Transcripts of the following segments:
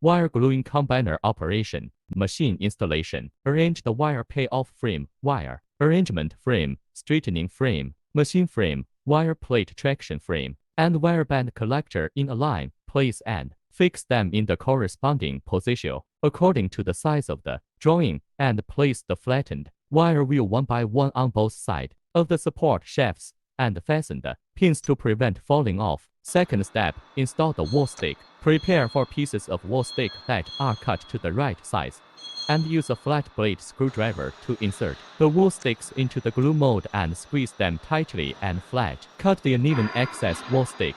Wire gluing combiner operation, machine installation, arrange the wire payoff frame, wire, arrangement frame, straightening frame, machine frame, wire plate traction frame, and wire band collector in a line, place and fix them in the corresponding position according to the size of the drawing, and place the flattened wire wheel one by one on both sides of the support shafts and fasten the pins to prevent falling off. Second step, install the wall stick. Prepare 4 pieces of wall stick that are cut to the right size, and use a flat blade screwdriver to insert the wall sticks into the glue mold and squeeze them tightly and flat. Cut the uneven excess wall stick.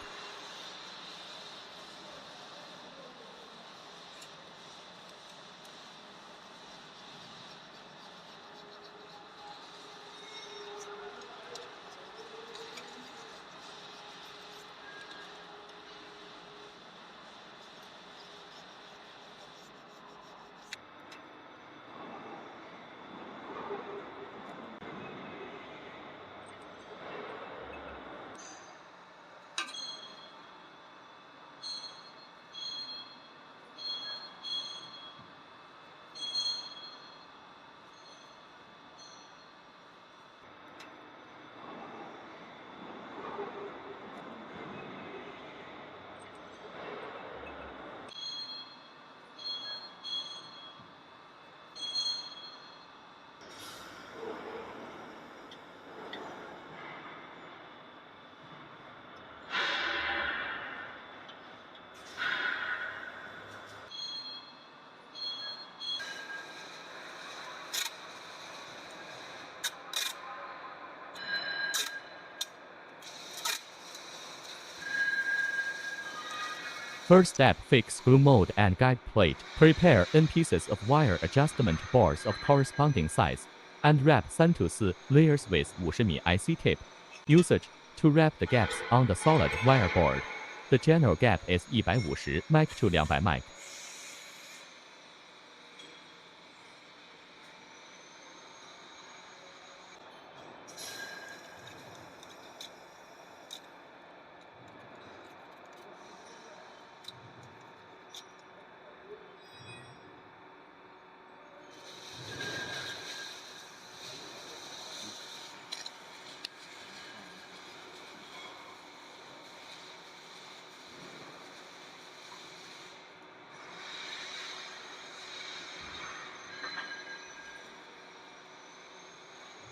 First step, fix glue mold and guide plate. Prepare N pieces of wire adjustment boards of corresponding size and wrap 3 to 4 layers with 50mm IC tape. Usage to wrap the gaps on the solid wire board. The general gap is 150 mic to 200 mic.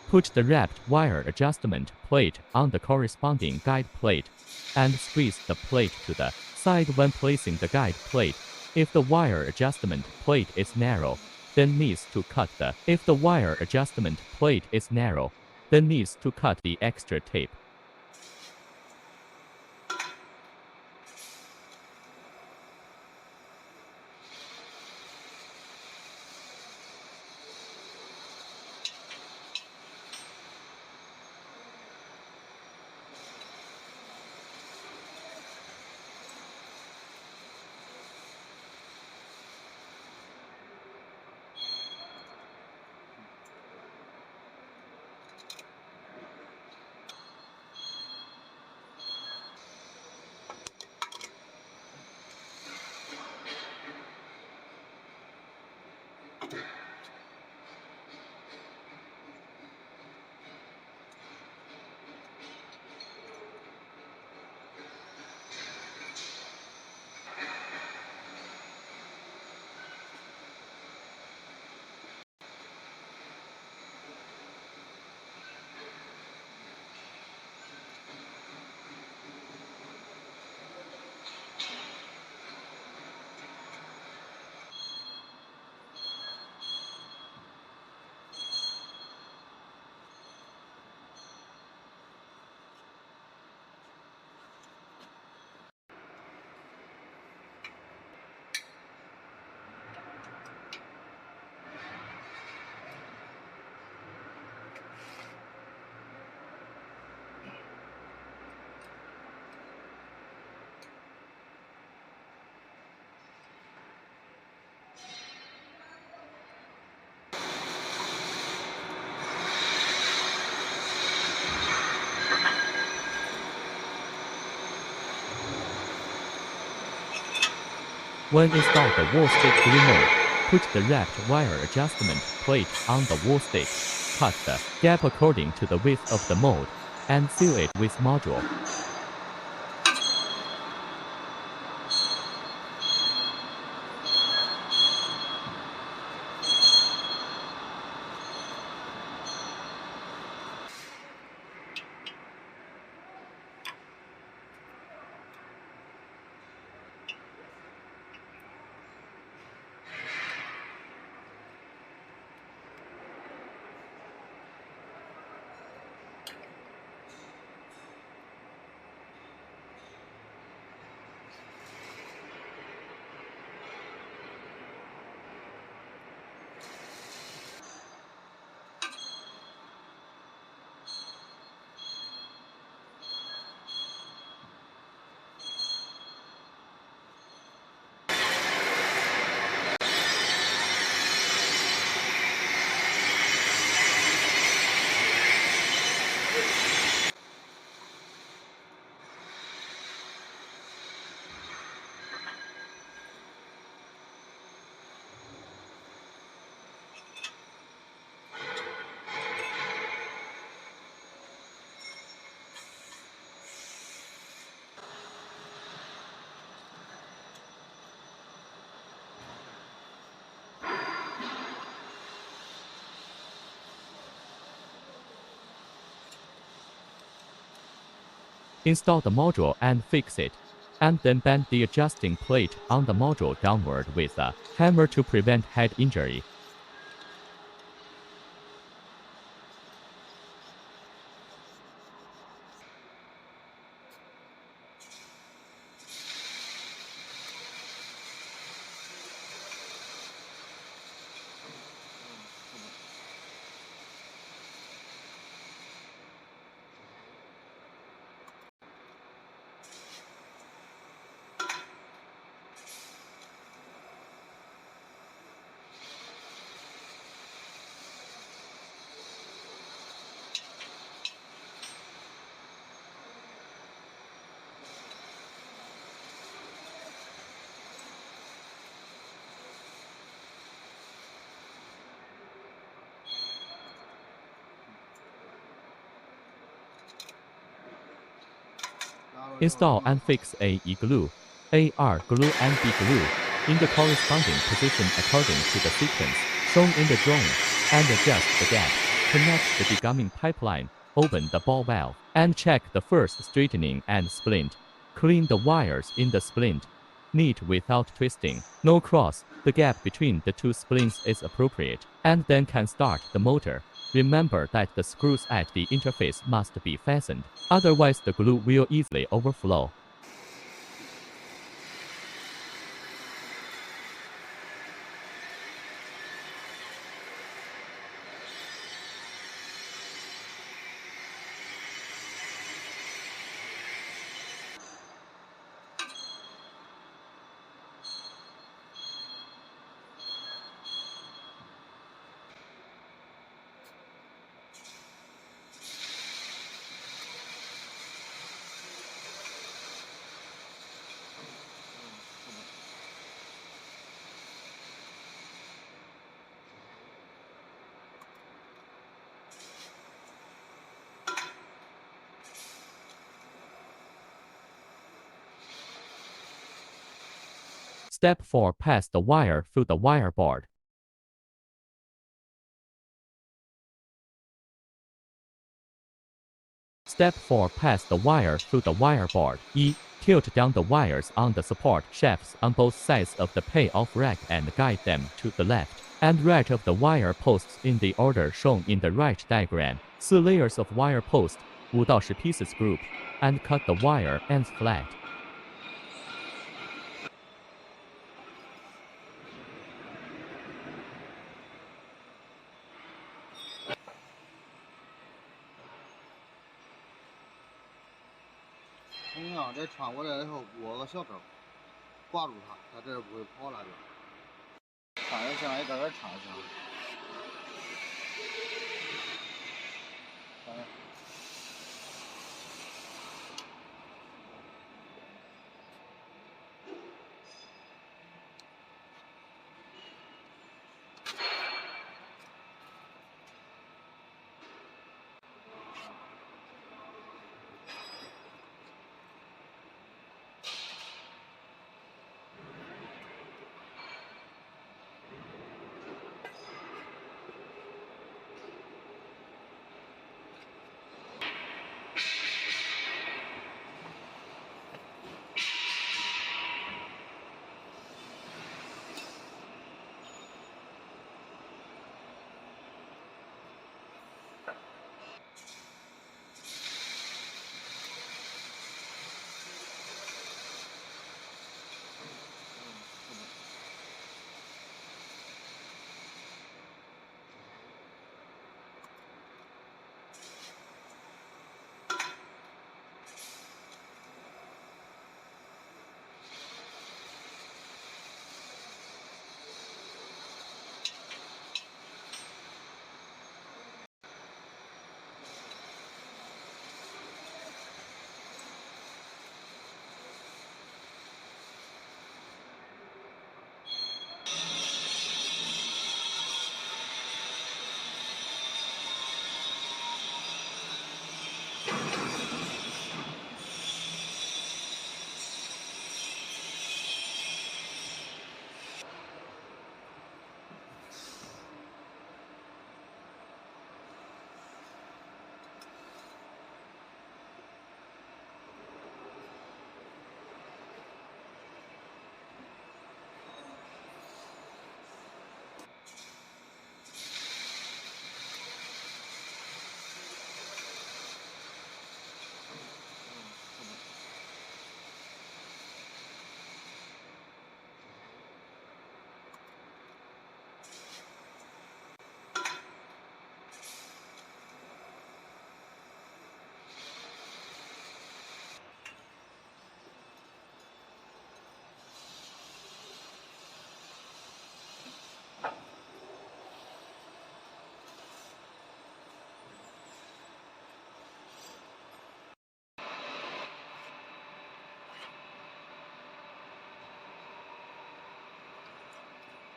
Put the wrapped wire adjustment plate on the corresponding guide plate and squeeze the plate to the side when placing the guide plate. If the wire adjustment plate is narrow, then needs to cut the. If the wire adjustment plate is narrow, then needs to cut the extra tape. When install the wall stick glue mold, put the wrapped wire adjustment plate on the wall stick, cut the gap according to the width of the mold, and seal it with module. Install the module and fix it, and then bend the adjusting plate on the module downward with a hammer to prevent head injury. Install and fix AE glue, AR glue and B glue in the corresponding position according to the sequence shown in the drawing, and adjust the gap. Connect the degumming pipeline, open the ball valve, and check the first straightening and splint. Clean the wires in the splint. Neat without twisting, no cross, the gap between the two splints is appropriate, and then can start the motor. Remember that the screws at the interface must be fastened, otherwise the glue will easily overflow. Step 4. Pass the wire through the wire board. Step 4. Pass the wire through the wire board. Tilt down the wires on the support shafts on both sides of the payoff rack and guide them to the left and right of the wire posts in the order shown in the right diagram. 4 layers of wire post, 5到10 pieces group, and cut the wire ends flat.这穿过来以后裹个小钩，挂住它，它这不会跑了就。穿上现在一点点穿上。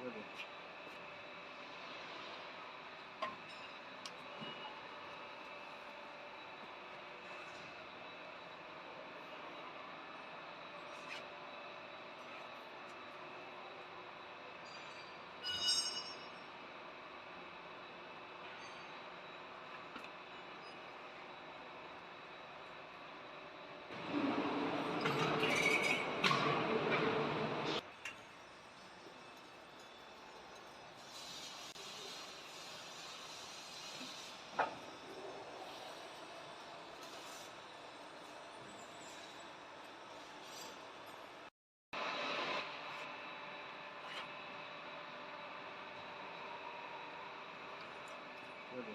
Ready. Ready.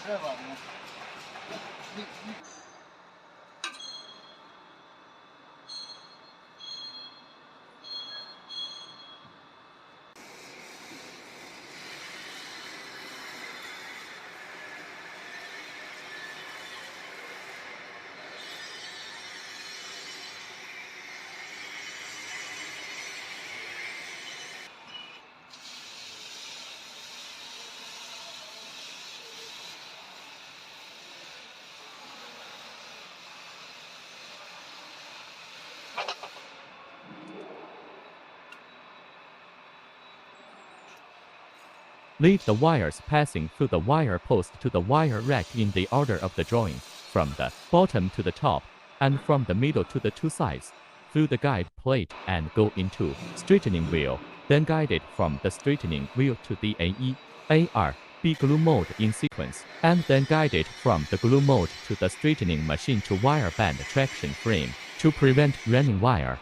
这把呢？你。Leave the wires passing through the wire post to the wire rack in the order of the drawing, from the bottom to the top, and from the middle to the two sides, through the guide plate and go into straightening wheel, then guide it from the straightening wheel to the AE, AR, B glue mode in sequence, and then guide it from the glue mode to the straightening machine to wire band traction frame, to prevent running wire.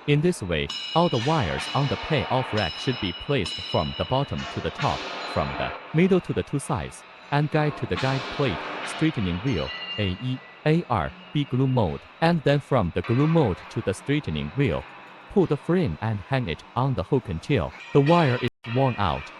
In this way, all the wires on the payoff rack should be placed from the bottom to the top, from the middle to the two sides, and guide to the guide plate, straightening wheel, AE, AR, B glue mode, and then from the glue mode to the straightening wheel. Pull the frame and hang it on the hook until the wire is worn out.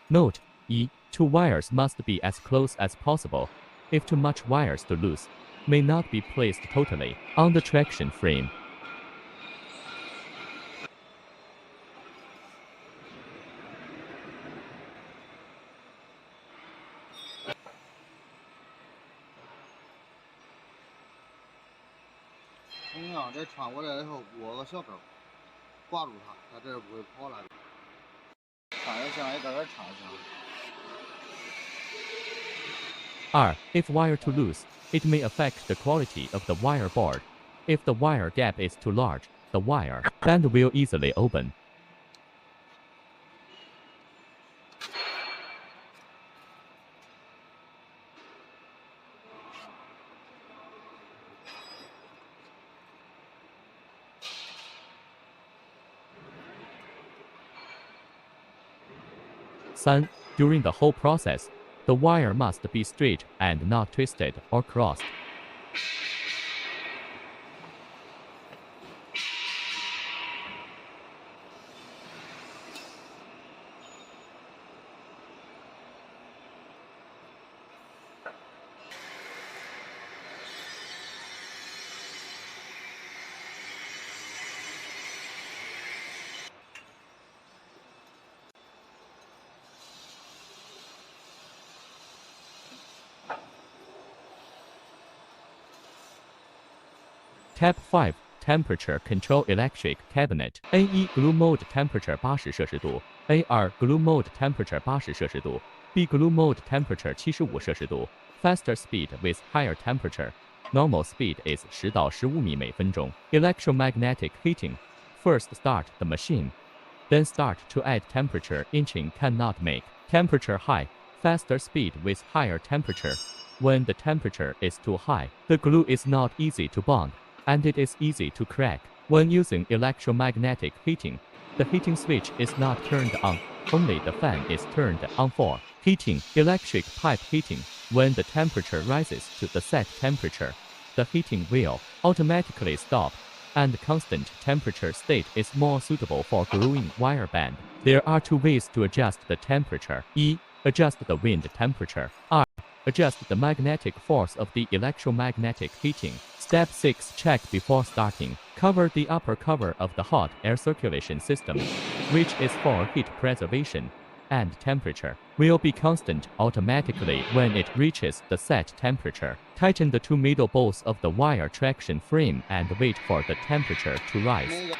Note: two wires must be as close as possible. If too much wires to loose, may not be placed totally on the traction frame.这穿过来以后裹个小钩，挂住它，它这不会跑了。穿上线一点点插上。If wire too loose, it may affect the quality of the wire board. If the wire gap is too large, the wire band will easily open. During the whole process, the wire must be straight and not twisted or crossed. Tab 5 Temperature Control Electric Cabinet A1 Glue Mode Temperature 80摄氏度 A2 Glue Mode Temperature 80摄氏度 B Glue Mode Temperature 75摄氏度 Faster speed with higher temperature Normal speed is 10到15米每分钟 Electromagnetic heating First start the machine Then start to add temperature inching cannot make temperature high Faster speed with higher temperature When the temperature is too high, the glue is not easy to bond and it is easy to crack. When using electromagnetic heating, the heating switch is not turned on, only the fan is turned on for heating. Electric pipe heating. When the temperature rises to the set temperature, the heating will automatically stop, and constant temperature state is more suitable for gluing wire band. There are two ways to adjust the temperature. Adjust the wind temperature. Adjust the magnetic force of the electromagnetic heating. Step 6 Check before starting. Cover the upper cover of the hot air circulation system, which is for heat preservation, and temperature will be constant automatically when it reaches the set temperature. Tighten the two middle bolts of the wire traction frame and wait for the temperature to rise.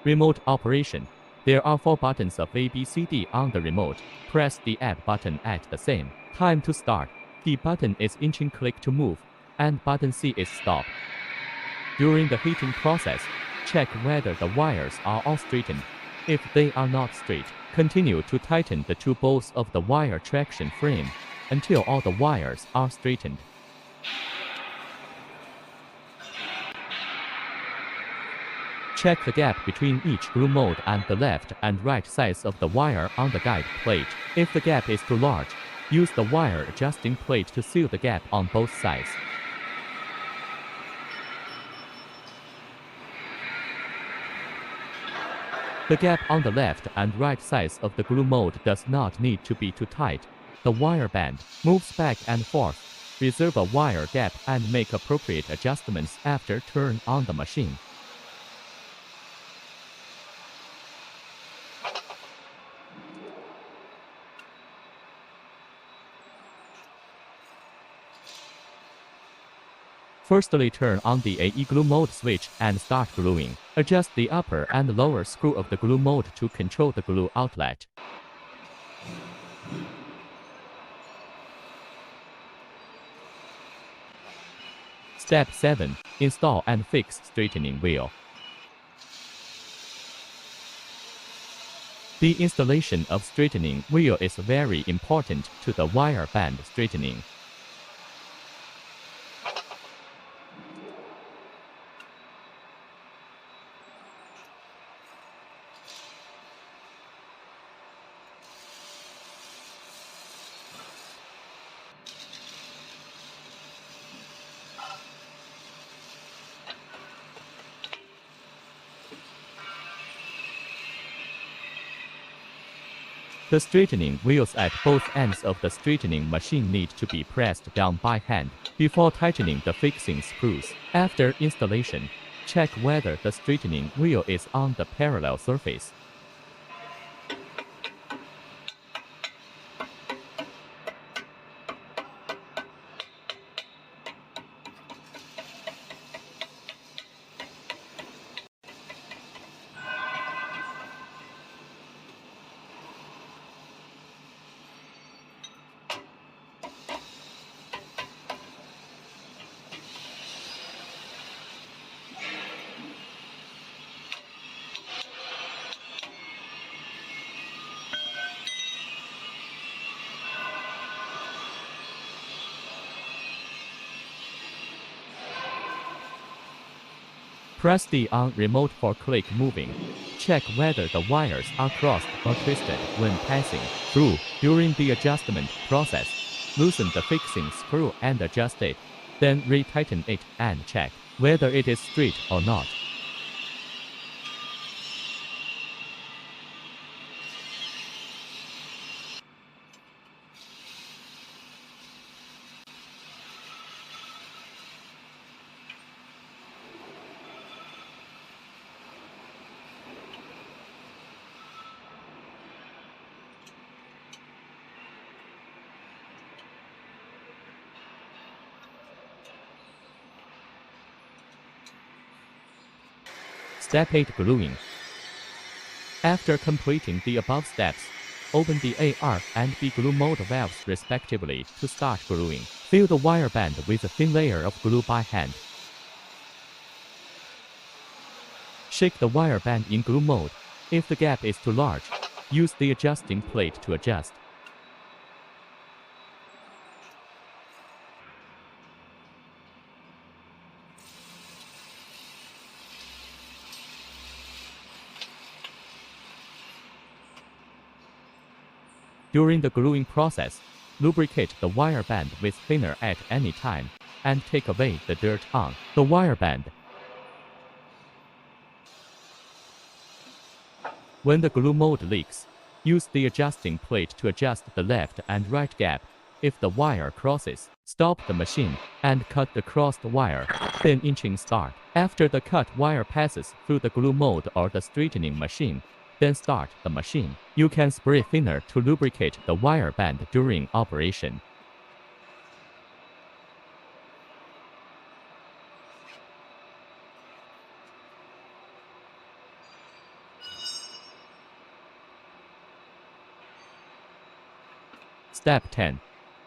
Remote operation. There are 4 buttons of ABCD on the remote. Press the add button at the same time to start. D button is inching click to move, and button C is stop. During the heating process, check whether the wires are all straightened. If they are not straight, continue to tighten the two bolts of the wire traction frame until all the wires are straightened. Check the gap between each glue mold and the left and right sides of the wire on the guide plate. If the gap is too large, use the wire adjusting plate to seal the gap on both sides. The gap on the left and right sides of the glue mold does not need to be too tight. The wire band moves back and forth. Reserve a wire gap and make appropriate adjustments after turn on the machine. Firstly, turn on the AE glue mold switch and start gluing. Adjust the upper and lower screw of the glue mold to control the glue outlet. Step 7. Install and fix straightening wheel. The installation of straightening wheel is very important to the wire band straightening. The straightening wheels at both ends of the straightening machine need to be pressed down by hand before tightening the fixing screws. After installation, check whether the straightening wheel is on the parallel surface. Press the on remote for click moving. Check whether the wires are crossed or twisted when passing through. During the adjustment process, loosen the fixing screw and adjust it. Then retighten it and check whether it is straight or not. Step 8 Gluing. After completing the above steps, open the AR and B glue mold valves respectively to start gluing. Fill the wire band with a thin layer of glue by hand. Shake the wire band in glue mode. If the gap is too large, use the adjusting plate to adjust. During the gluing process, lubricate the wire band with thinner at any time, and take away the dirt on the wire band. When the glue mold leaks, use the adjusting plate to adjust the left and right gap. If the wire crosses, stop the machine and cut the crossed wire, then inching start. After the cut wire passes through the glue mold or the straightening machine, then start the machine. You can spray thinner to lubricate the wire band during operation. Step 10.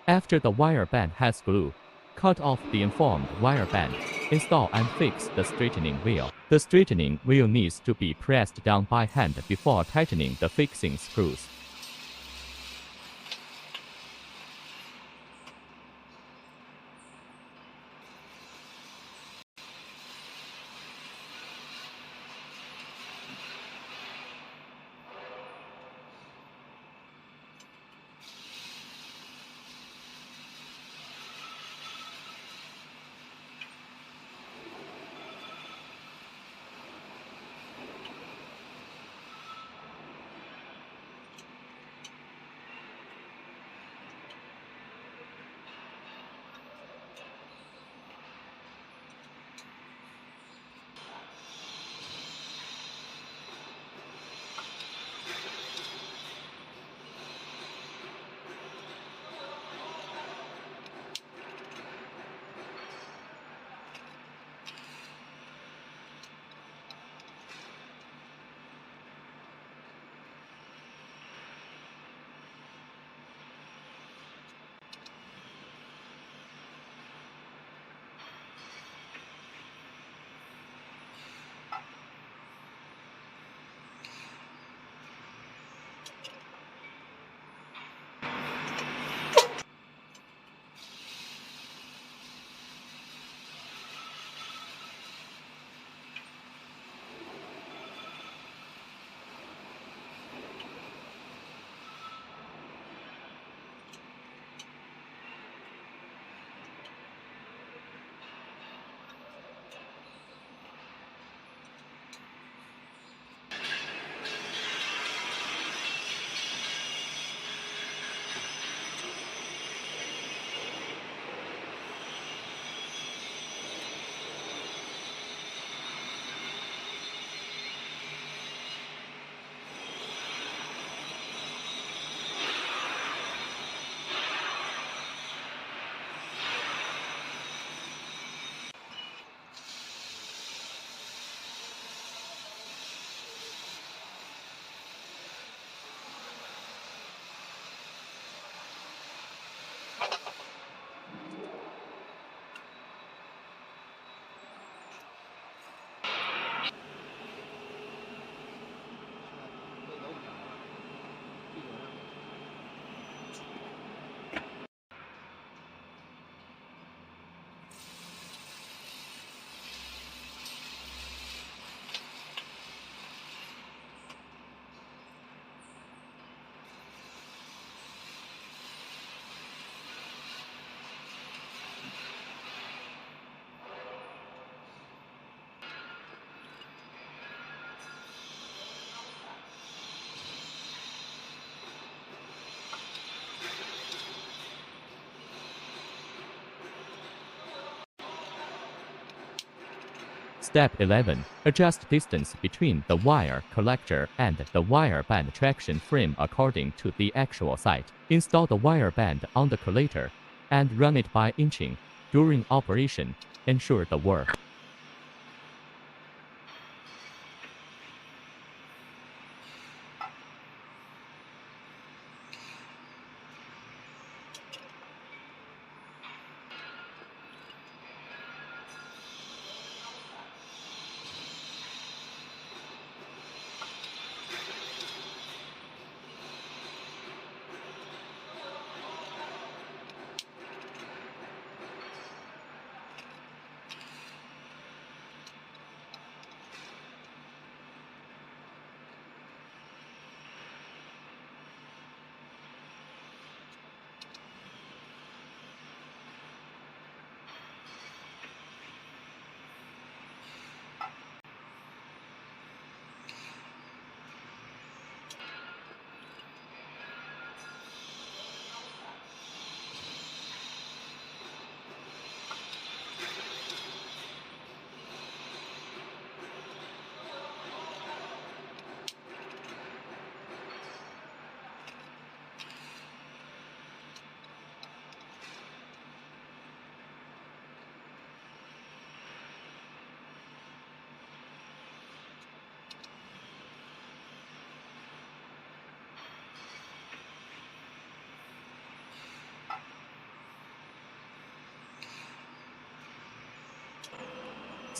After the wire band has glue, cut off the informed wire band. Install and fix the straightening wheel. The straightening wheel needs to be pressed down by hand before tightening the fixing screws. Step 11. Adjust distance between the wire collector and the wire band traction frame according to the actual site. Install the wire band on the collector and run it by inching. During operation, ensure the work.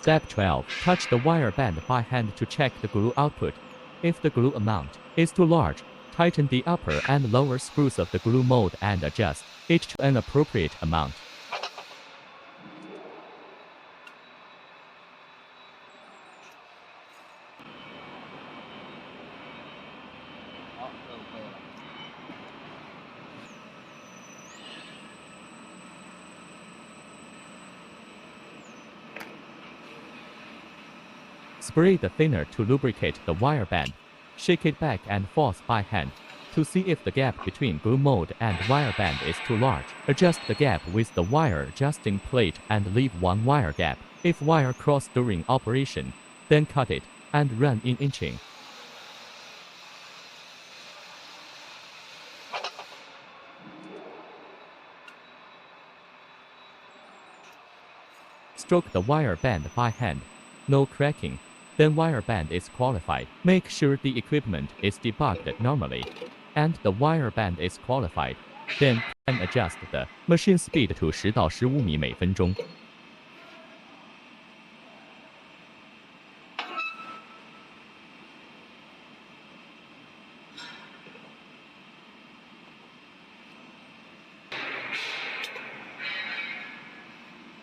Step 12. Touch the wire band by hand to check the glue output. If the glue amount is too large, tighten the upper and lower screws of the glue mold and adjust it to an appropriate amount. Spray the thinner to lubricate the wire band. Shake it back and forth by hand to see if the gap between glue mold and wire band is too large. Adjust the gap with the wire adjusting plate and leave one wire gap. If wire cross during operation, then cut it and run in inching. Stroke the wire band by hand. No cracking. Then wire band is qualified. Make sure the equipment is debugged normally and the wire band is qualified. Then can adjust the machine speed to 10到15米每分钟.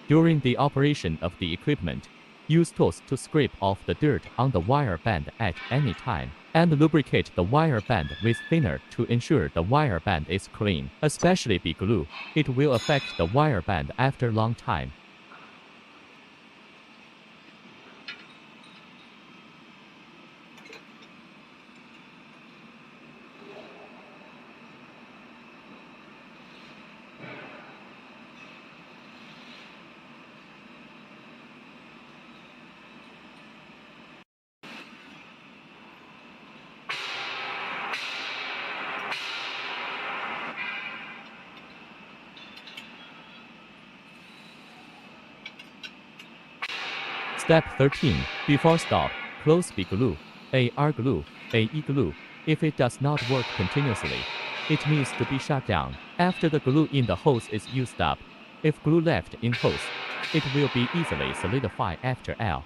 During the operation of the equipment, use tools to scrape off the dirt on the wire band at any time, and lubricate the wire band with thinner to ensure the wire band is clean, especially be glue. It will affect the wire band after long time. Step 13. Before stop, close B glue, AR glue, AE glue. If it does not work continuously, it needs to be shut down. After the glue in the hose is used up, if glue left in hose, it will be easily solidify after L.